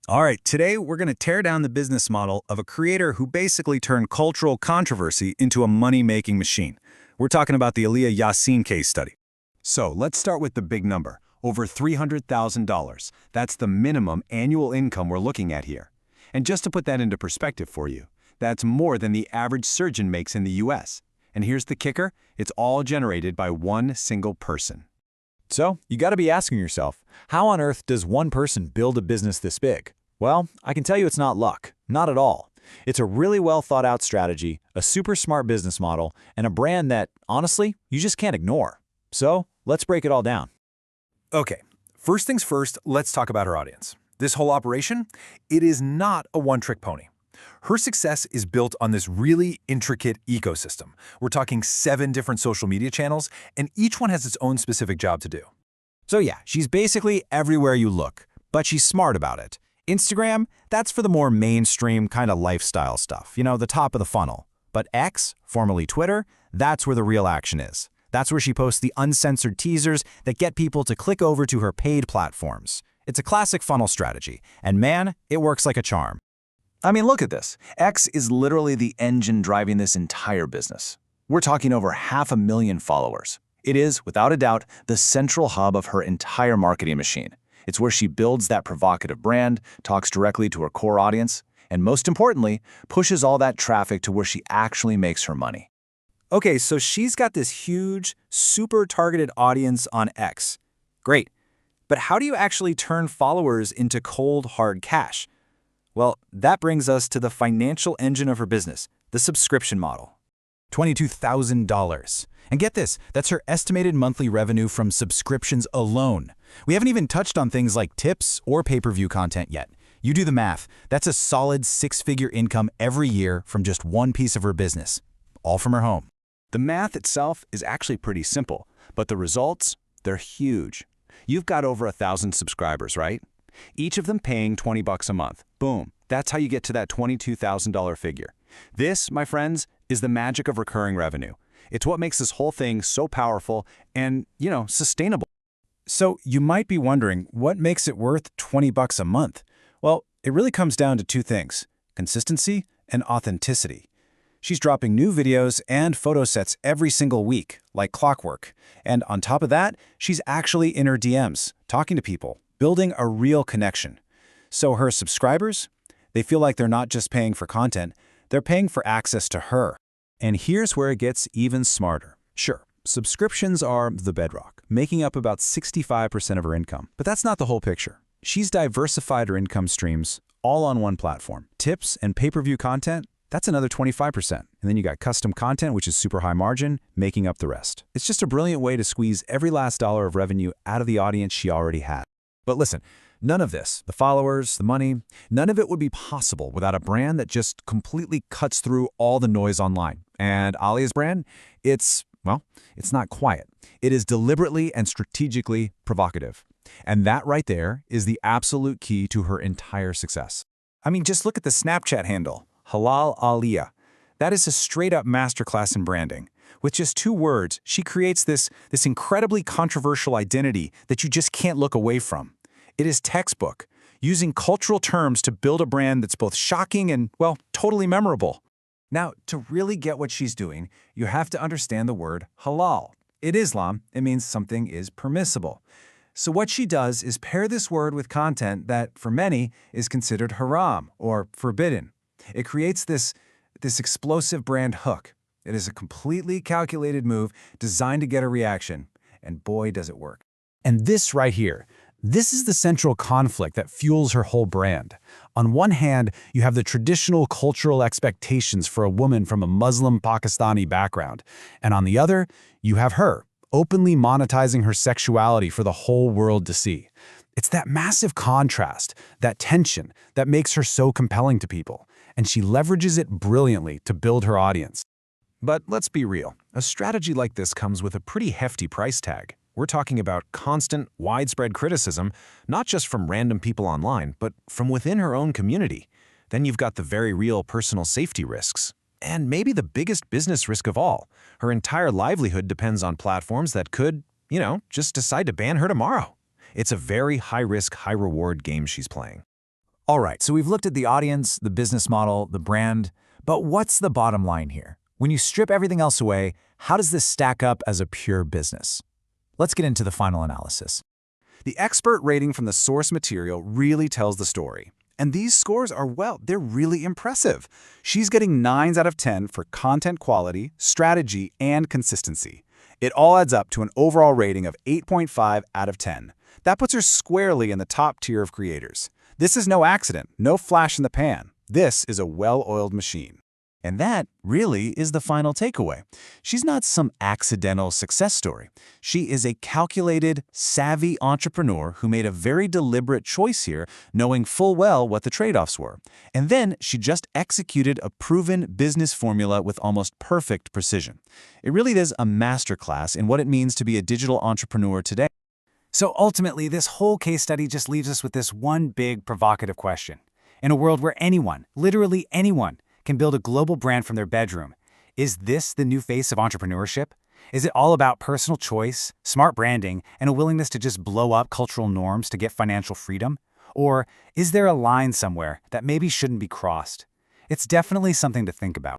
All right, today we're going to tear down the business model of a creator who basically turned cultural controversy into a money-making machine. We're talking about the Aaliyah Yasin case study. So let's start with the big number, over $300,000. That's the minimum annual income we're looking at here. And just to put that into perspective for you, that's more than the average surgeon makes in the US. And here's the kicker, it's all generated by one single person. So, you gotta be asking yourself, how on earth does one person build a business this big? Well, I can tell you it's not luck. Not at all. It's a really well thought out strategy, a super smart business model, and a brand that, honestly, you just can't ignore. So, let's break it all down. Okay, first things first, let's talk about her audience. This whole operation, it is not a one-trick pony. Her success is built on this really intricate ecosystem. We're talking 7 different social media channels, and each one has its own specific job to do. So yeah, she's basically everywhere you look, but she's smart about it. Instagram, that's for the more mainstream kind of lifestyle stuff, the top of the funnel. But X, formerly Twitter, that's where the real action is. That's where she posts the uncensored teasers that get people to click over to her paid platforms. It's a classic funnel strategy, and man, it works like a charm. I mean, look at this. X is literally the engine driving this entire business. We're talking over 500,000 followers. It is, without a doubt, the central hub of her entire marketing machine. It's where she builds that provocative brand, talks directly to her core audience, and most importantly, pushes all that traffic to where she actually makes her money. Okay, so she's got this huge, super targeted audience on X. Great. But how do you actually turn followers into cold, hard cash? Well, that brings us to the financial engine of her business, the subscription model. $22,000. And get this, that's her estimated monthly revenue from subscriptions alone. We haven't even touched on things like tips or pay-per-view content yet. You do the math, that's a solid 6-figure income every year from just one piece of her business, all from her home. The math itself is actually pretty simple, but the results, they're huge. You've got over 1,000 subscribers, right? Each of them paying $20 a month. Boom. That's how you get to that $22,000 figure. This, my friends, is the magic of recurring revenue. It's what makes this whole thing so powerful and, sustainable. So you might be wondering, what makes it worth $20 a month? Well, it really comes down to 2 things, consistency and authenticity. She's dropping new videos and photo sets every single week, like clockwork. And on top of that, she's actually in her DMs, talking to people, building a real connection. So her subscribers, they feel like they're not just paying for content, they're paying for access to her. And here's where it gets even smarter. Sure, subscriptions are the bedrock, making up about 65% of her income. But that's not the whole picture. She's diversified her income streams all on one platform. Tips and pay-per-view content, that's another 25%. And then you got custom content, which is super high margin, making up the rest. It's just a brilliant way to squeeze every last dollar of revenue out of the audience she already had. But listen, none of this, the followers, the money, none of it would be possible without a brand that just completely cuts through all the noise online. And Aaliyah's brand, it's not quiet. It is deliberately and strategically provocative. And that right there is the absolute key to her entire success. I mean, just look at the Snapchat handle, Halal Aaliyah. That is a straight-up masterclass in branding. With just 2 words, she creates this incredibly controversial identity that you just can't look away from. It is textbook, using cultural terms to build a brand that's both shocking and, totally memorable. Now, to really get what she's doing, you have to understand the word halal. In Islam, it means something is permissible. So what she does is pair this word with content that, for many, is considered haram or forbidden. It creates this explosive brand hook. It is a completely calculated move designed to get a reaction, and boy, does it work. And this right here, this is the central conflict that fuels her whole brand. On one hand, you have the traditional cultural expectations for a woman from a Muslim Pakistani background. And on the other, you have her, openly monetizing her sexuality for the whole world to see. It's that massive contrast, that tension, that makes her so compelling to people. And she leverages it brilliantly to build her audience. But let's be real, a strategy like this comes with a pretty hefty price tag. We're talking about constant, widespread criticism, not just from random people online, but from within her own community. Then you've got the very real personal safety risks. And maybe the biggest business risk of all, her entire livelihood depends on platforms that could, just decide to ban her tomorrow. It's a very high-risk, high-reward game she's playing. All right, so we've looked at the audience, the business model, the brand, but what's the bottom line here? When you strip everything else away, how does this stack up as a pure business? Let's get into the final analysis. The expert rating from the source material really tells the story. And these scores are, well, they're really impressive. She's getting 9s out of 10 for content quality, strategy, and consistency. It all adds up to an overall rating of 8.5 out of 10. That puts her squarely in the top tier of creators. This is no accident, no flash in the pan. This is a well-oiled machine. And that really is the final takeaway. She's not some accidental success story. She is a calculated, savvy entrepreneur who made a very deliberate choice here, knowing full well what the trade-offs were. And then she just executed a proven business formula with almost perfect precision. It really is a masterclass in what it means to be a digital entrepreneur today. So ultimately, this whole case study just leaves us with this one big provocative question. In a world where anyone, literally anyone, can build a global brand from their bedroom, is this the new face of entrepreneurship? Is it all about personal choice, smart branding, and a willingness to just blow up cultural norms to get financial freedom? Or is there a line somewhere that maybe shouldn't be crossed? It's definitely something to think about.